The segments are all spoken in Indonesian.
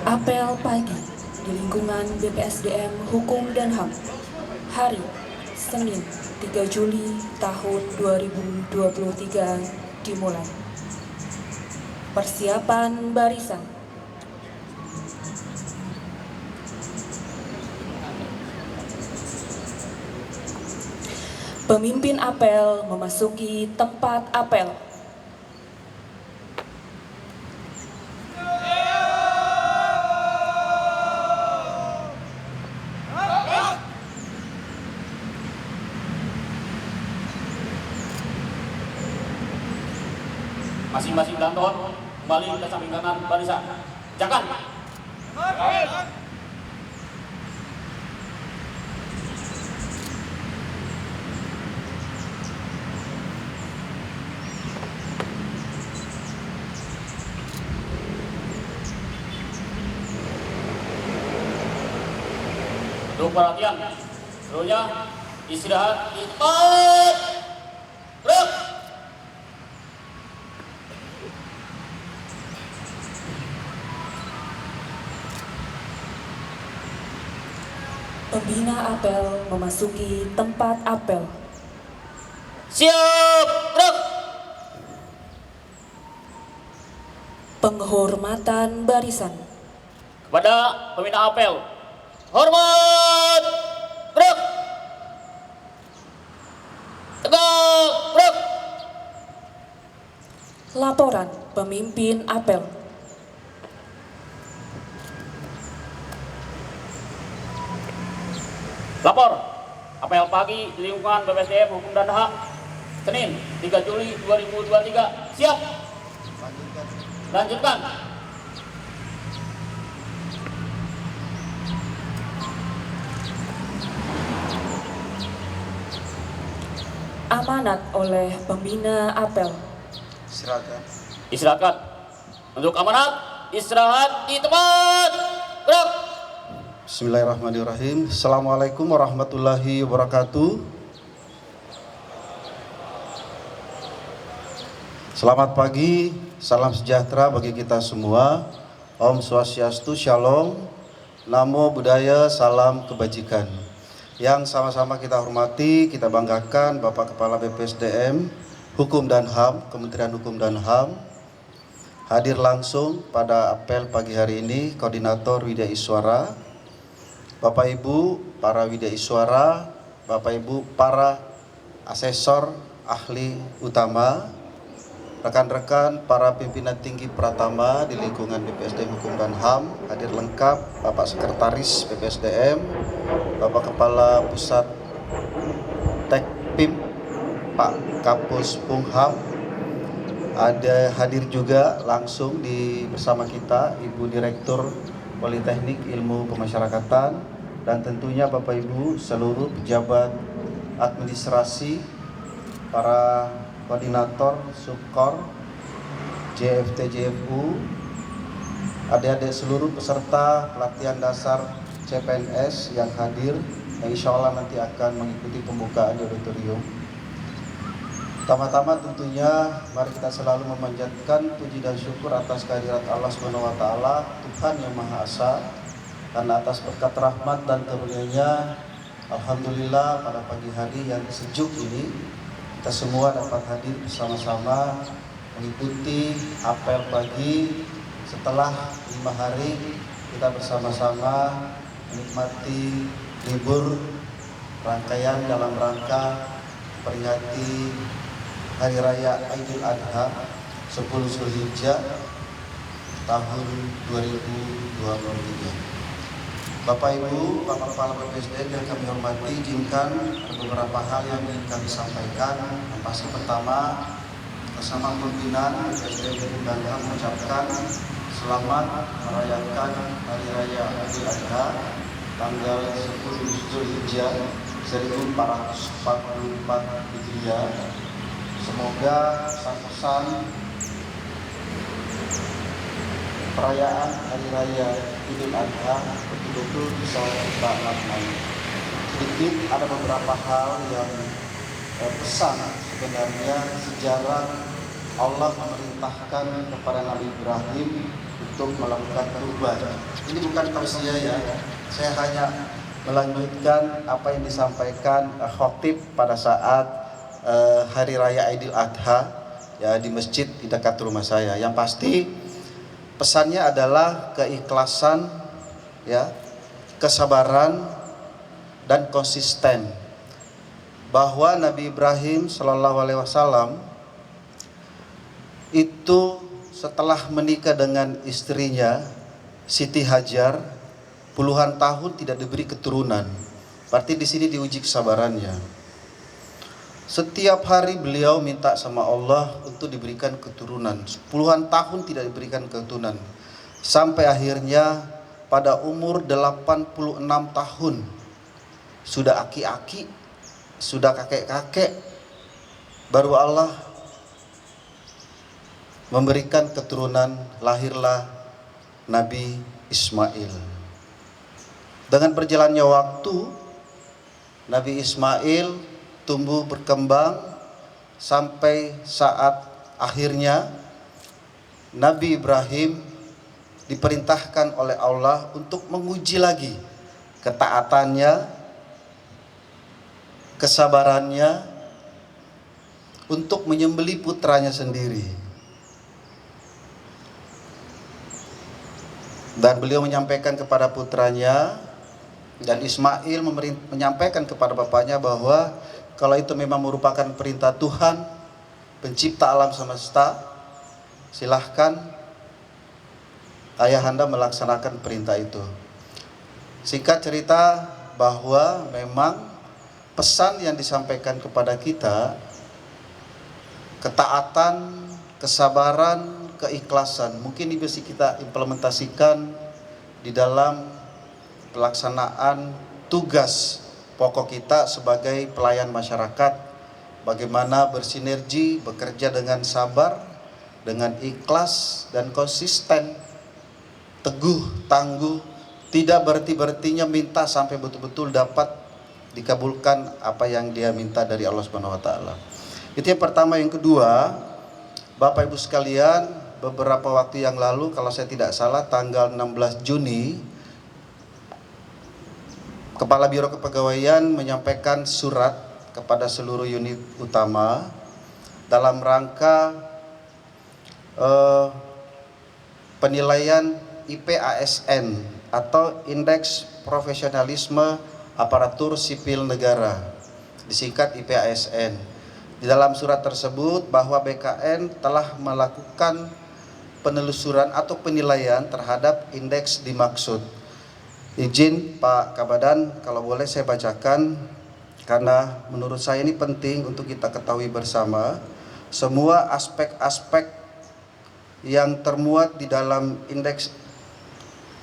Apel pagi di lingkungan BPSDM Hukum dan HAM. Hari Senin 3 Juli tahun 2023 dimulai. Persiapan barisan. Pemimpin apel memasuki tempat apel. Masing-masing danton kembali ke samping kanan barisan. Jangan. Untuk perhatian, seluruhnya istirahat di tempat. Gerak. Pembina apel memasuki tempat apel. Siap, gerak. Penghormatan barisan. Kepada pembina apel, hormat, gerak. Tegak, gerak. Laporan pemimpin apel. Lapor, apel pagi di lingkungan BPSDM Hukum dan HAM, Senin 3 Juli 2023. Siap. Lanjutkan. Amanat oleh pembina apel. Istirahatkan. Untuk amanat, istirahat di tempat. Gerak. Bismillahirrahmanirrahim. Assalamualaikum warahmatullahi wabarakatuh. Selamat pagi, salam sejahtera bagi kita semua. Om Swastiastu, Shalom, Namo Buddhaya, salam kebajikan. Yang sama-sama kita hormati, kita banggakan Bapak Kepala BPSDM Hukum dan HAM, Kementerian Hukum dan HAM, hadir langsung pada apel pagi hari ini, Koordinator Widya Iswara, Bapak Ibu para Widya Iswara, Bapak Ibu para asesor ahli utama, rekan-rekan para pimpinan tinggi Pratama di lingkungan BPSDM Hukum dan HAM, hadir lengkap Bapak Sekretaris BPSDM, Bapak Kepala Pusat Tekpim, Pak Kapus Pungham, ada hadir juga langsung bersama kita Ibu Direktur Politeknik Ilmu Pemasyarakatan, dan tentunya Bapak Ibu seluruh pejabat administrasi, para koordinator Subkor, JFT JFU, adik-adik seluruh peserta pelatihan dasar CPNS yang hadir, yang insya Allah nanti akan mengikuti pembukaan di auditorium. Pertama-tama tentunya mari kita selalu memanjatkan puji dan syukur atas kehadirat Allah SWT, Tuhan yang Maha Esa, karena atas berkat rahmat dan karunia-Nya, alhamdulillah pada pagi hari yang sejuk ini kita semua dapat hadir bersama-sama mengikuti apel pagi setelah 5 hari kita bersama-sama menikmati libur rangkaian dalam rangka memperingati Hari Raya Idul Adha 10 Zulhijjah tahun 2023. Bapak Ibu, Bapak Kepala BPSDM yang kami hormati, izinkan beberapa hal yang ingin kami sampaikan. Yang pasti pertama, bersama pimpinan BPSDM Hukum dan HAM mengucapkan selamat merayakan Hari Raya Idul Adha tanggal 10 Zulhijjah 1444 Hijriah. Semoga pesan-pesan perayaan Hari Raya Idul Adha betul-betul bisa kita maknai. Sedikit ada beberapa hal yang pesan sebenarnya sejarah Allah memerintahkan kepada Nabi Ibrahim untuk melakukan perubahan. Ini bukan tausiah ya, saya hanya melanjutkan apa yang disampaikan khotib pada saat Hari Raya Idul Adha ya di masjid di dekat rumah saya. Yang pasti pesannya adalah keikhlasan ya, kesabaran dan konsisten, bahwa Nabi Ibrahim Shallallahu Alaihi Wasallam itu setelah menikah dengan istrinya Siti Hajar puluhan tahun tidak diberi keturunan. Berarti di sini diuji kesabarannya. Setiap hari beliau minta sama Allah untuk diberikan keturunan. Puluhan tahun tidak diberikan keturunan. Sampai akhirnya pada umur 86 tahun sudah aki-aki, sudah kakek-kakek, baru Allah memberikan keturunan, lahirlah Nabi Ismail. Dengan berjalannya waktu, Nabi Ismail tumbuh berkembang sampai saat akhirnya Nabi Ibrahim diperintahkan oleh Allah untuk menguji lagi ketaatannya, kesabarannya untuk menyembelih putranya sendiri. Dan beliau menyampaikan kepada putranya, dan Ismail menyampaikan kepada bapaknya bahwa kalau itu memang merupakan perintah Tuhan, pencipta alam semesta, silahkan ayahanda melaksanakan perintah itu. Singkat cerita bahwa memang pesan yang disampaikan kepada kita, ketaatan, kesabaran, keikhlasan, mungkin ini bisa kita implementasikan di dalam pelaksanaan tugas pokok kita sebagai pelayan masyarakat. Bagaimana bersinergi, bekerja dengan sabar, dengan ikhlas dan konsisten, teguh, tangguh, tidak berhenti-berhentinya minta sampai betul-betul dapat dikabulkan apa yang dia minta dari Allah Subhanahu wa taala. Itu yang pertama. Yang kedua, Bapak Ibu sekalian, beberapa waktu yang lalu kalau saya tidak salah tanggal 16 Juni, Kepala Biro Kepegawaian menyampaikan surat kepada seluruh unit utama dalam rangka penilaian IPASN atau Indeks Profesionalisme Aparatur Sipil Negara, disingkat IPASN. Di dalam surat tersebut bahwa BKN telah melakukan penelusuran atau penilaian terhadap indeks dimaksud. Izin Pak Kabadan, kalau boleh saya bacakan, karena menurut saya ini penting untuk kita ketahui bersama. Semua aspek-aspek yang termuat di dalam indeks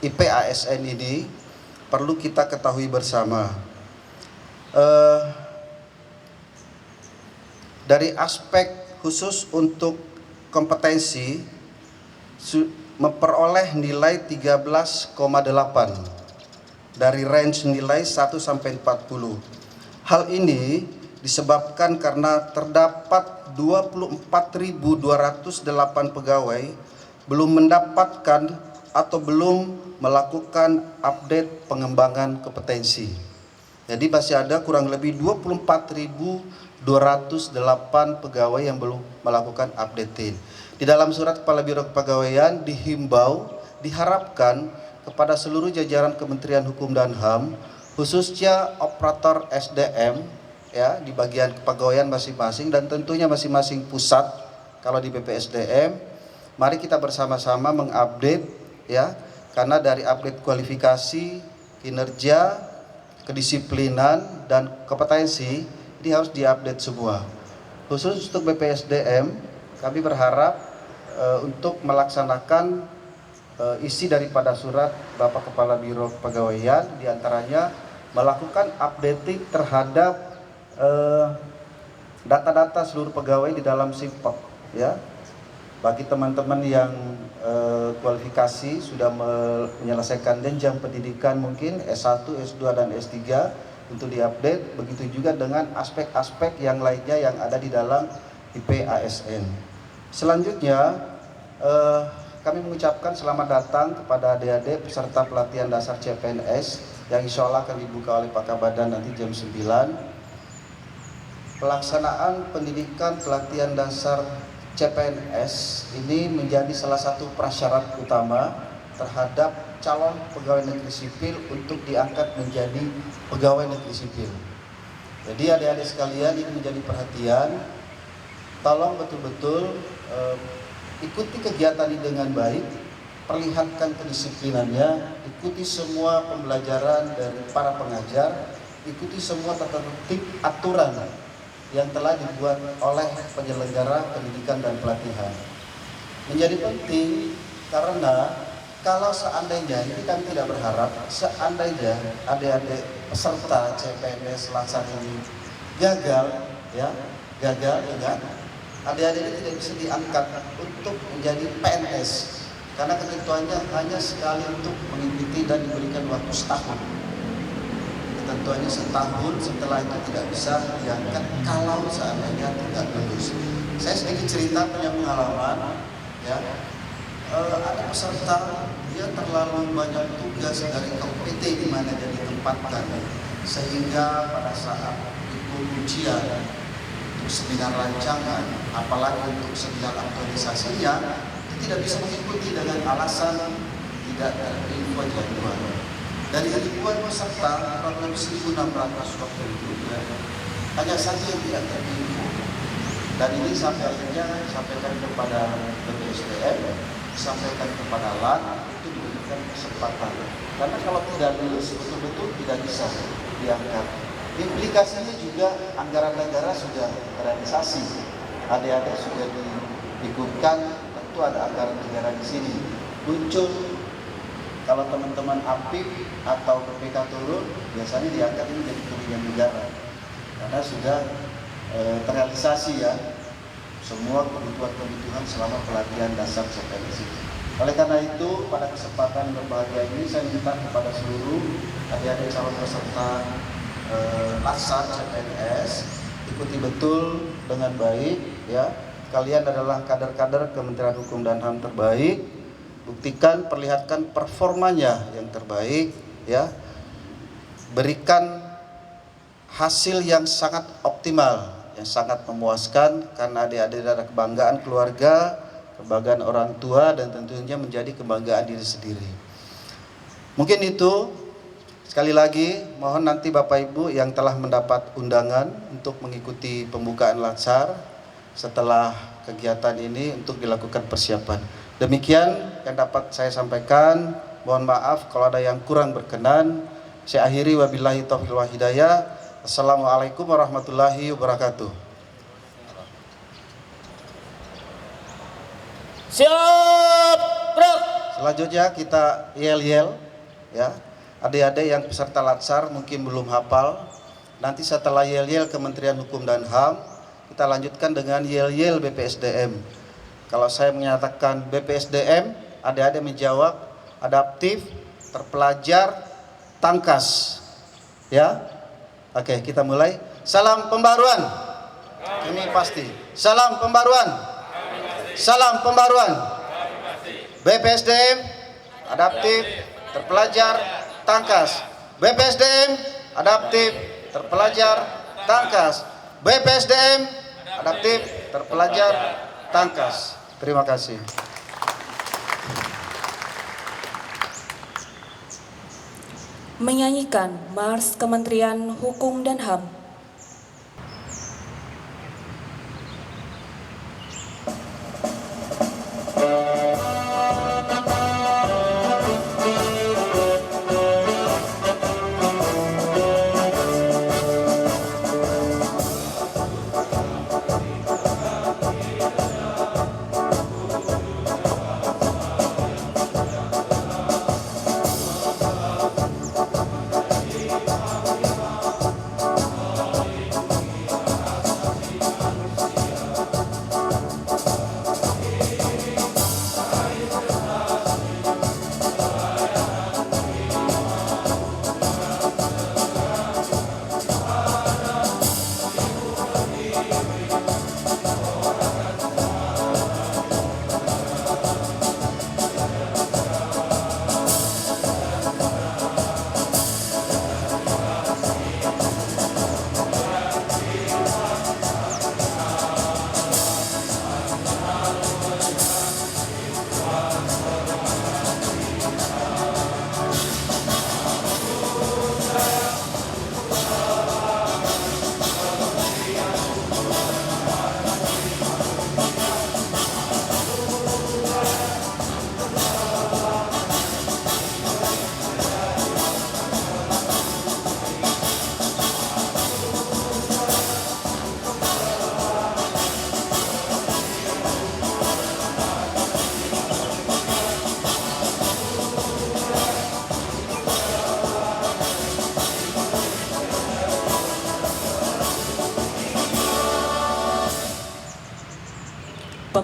IPASN ini perlu kita ketahui bersama. Dari aspek khusus untuk kompetensi memperoleh nilai 13,8 dari range nilai 1 sampai 40. Hal ini disebabkan karena terdapat 24.208 pegawai belum mendapatkan atau belum melakukan update pengembangan kompetensi. Jadi masih ada kurang lebih 24.208 pegawai yang belum melakukan updating. Di dalam surat Kepala Biro Kepegawaian dihimbau, diharapkan kepada seluruh jajaran Kementerian Hukum dan HAM, khususnya operator SDM ya di bagian kepegawaian masing-masing dan tentunya masing-masing pusat. Kalau di BPSDM, mari kita bersama-sama mengupdate ya, karena dari update kualifikasi, kinerja, kedisiplinan dan kompetensi ini harus diupdate semua. Khusus untuk BPSDM, kami berharap untuk melaksanakan isi daripada surat Bapak Kepala Biro Kepegawaian, diantaranya melakukan updating terhadap data-data seluruh pegawai di dalam SIMPOK ya. Bagi teman-teman yang kualifikasi sudah menyelesaikan jenjang pendidikan mungkin S1, S2 dan S3 untuk diupdate, begitu juga dengan aspek-aspek yang lainnya yang ada di dalam IPASN. Selanjutnya kami mengucapkan selamat datang kepada adik-adik peserta pelatihan dasar CPNS yang insya Allah akan dibuka oleh Pak Kabadan nanti jam 9. Pelaksanaan pendidikan pelatihan dasar CPNS ini menjadi salah satu prasyarat utama terhadap calon pegawai negeri sipil untuk diangkat menjadi pegawai negeri sipil. Jadi adik-adik sekalian, ini menjadi perhatian, tolong betul-betul ikuti kegiatan ini dengan baik, perlihatkan kedisiplinannya, ikuti semua pembelajaran dari para pengajar, ikuti semua tata tertib aturan yang telah dibuat oleh penyelenggara pendidikan dan pelatihan. Menjadi penting karena kalau seandainya, ini kami tidak berharap, seandainya adik-adik peserta CPNS Latsar ini gagal, ingat, adik-adik ini tidak bisa diangkat untuk menjadi PNS karena ketentuannya hanya sekali untuk mengikuti dan diberikan waktu setahun. Ketentuannya setahun, setelah itu tidak bisa diangkat kalau seandainya tidak lulus. Saya sedikit cerita punya pengalaman, ada peserta dia terlalu banyak tugas dari KPT di mana dia ditempatkan, sehingga pada saat ikut ujian seminar rancangan, apalagi untuk seminar aktualisasinya, dia tidak bisa mengikuti dengan alasan tidak terinfo jadwal. Dari ribuan peserta, kurang lebih 1.600 waktu itu, hanya satu yang tidak terinfo. Dan ini sampai akhirnya disampaikan kepada BPSDM, disampaikan kepada LAN, itu diberikan kesempatan. Karena kalau tidak lulus, betul-betul tidak bisa diangkat. Implikasinya juga anggaran negara sudah realisasi, adik-adik sudah diikutkan, tentu ada anggaran negara di sini. Muncul kalau teman-teman APIP atau BPK turun, biasanya diangkat ini jadi kerugian negara, karena sudah terrealisasi semua kebutuhan selama pelatihan dasar CPNS. Oleh karena itu, pada kesempatan berbahagia ini saya minta kepada seluruh adik-adik calon peserta Latsar CPNS, ikuti betul dengan baik Kalian adalah kader-kader Kementerian Hukum dan HAM terbaik. Buktikan, perlihatkan performanya yang terbaik Berikan hasil yang sangat optimal, yang sangat memuaskan, karena adik-adik ada kebanggaan keluarga, kebanggaan orang tua, dan tentunya menjadi kebanggaan diri sendiri. Mungkin itu. Sekali lagi, mohon nanti Bapak Ibu yang telah mendapat undangan untuk mengikuti pembukaan Latsar setelah kegiatan ini untuk dilakukan persiapan. Demikian yang dapat saya sampaikan. Mohon maaf kalau ada yang kurang berkenan. Saya akhiri, wabillahi taufiq wal hidayah. Assalamualaikum warahmatullahi wabarakatuh. Siap, gerak. Selanjutnya kita yel-yel Adik-adik yang peserta Latsar mungkin belum hafal. Nanti setelah yel-yel Kementerian Hukum dan HAM, kita lanjutkan dengan yel-yel BPSDM. Kalau saya menyatakan BPSDM, adik-adik menjawab adaptif, terpelajar, tangkas. Oke, kita mulai. Salam pembaruan. Ini pasti. Salam pembaruan. Salam pembaruan. BPSDM, adaptif, terpelajar, tangkas. BPSDM, adaptif, terpelajar, tangkas. BPSDM, adaptif, terpelajar, tangkas. Terima kasih. Menyanyikan Mars Kementerian Hukum dan HAM.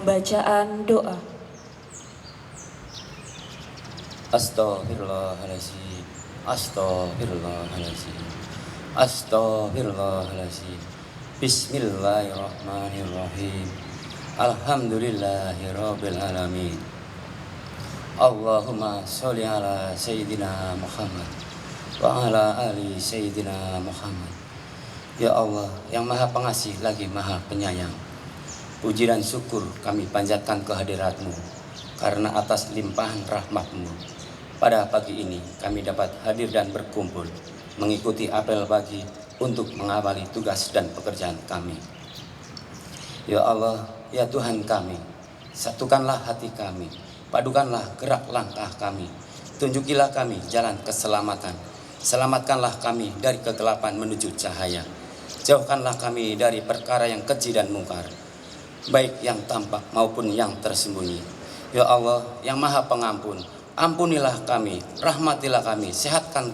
Pembacaan doa. Astaghfirullahaladzim, astaghfirullahaladzim, astaghfirullahaladzim. Bismillahirrahmanirrahim. Alhamdulillahirabbil alamin. Allahumma sholli ala sayyidina Muhammad wa ala ali sayyidina Muhammad. Ya Allah yang Maha Pengasih lagi Maha Penyayang, puji dan syukur kami panjatkan kehadirat-Mu karena atas limpahan rahmat-Mu pada pagi ini kami dapat hadir dan berkumpul mengikuti apel pagi untuk mengawali tugas dan pekerjaan kami. Ya Allah, ya Tuhan kami, satukanlah hati kami, padukanlah gerak langkah kami, tunjukilah kami jalan keselamatan, selamatkanlah kami dari kegelapan menuju cahaya, jauhkanlah kami dari perkara yang keji dan mungkar, baik yang tampak maupun yang tersembunyi. Ya Allah yang Maha Pengampun, ampunilah kami, rahmatilah kami, sehatkan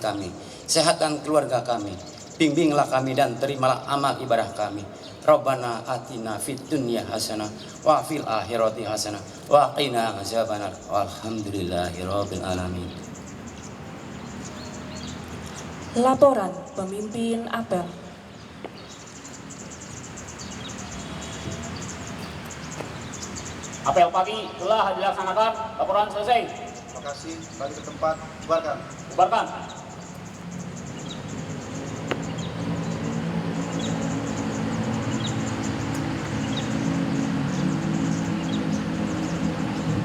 keluarga kami, bimbinglah kami dan terimalah amal ibadah kami. Rabbana atina fid dunya hasanah wa fil akhirati hasanah wa qina azabannar. Walhamdulillahirabbil alamin. Laporan pemimpin apel. Apel pagi telah dilaksanakan. Laporan selesai. Terima kasih. Balik ke tempat. Bubarkan. Bubarkan.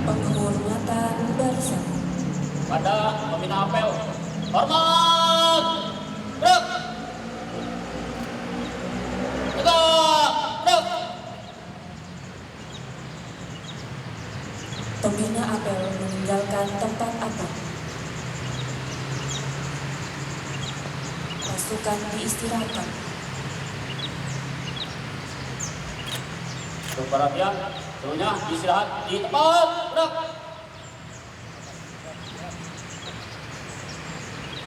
Penghormatan barisan. Pada pembina apel. Hormat. Gerak. Tegak. Gerak. Pembina apel meninggalkan tempat apel. Pasukan diistirahatkan. Untuk perhatian, seluruhnya istirahat di tempat. Gerak.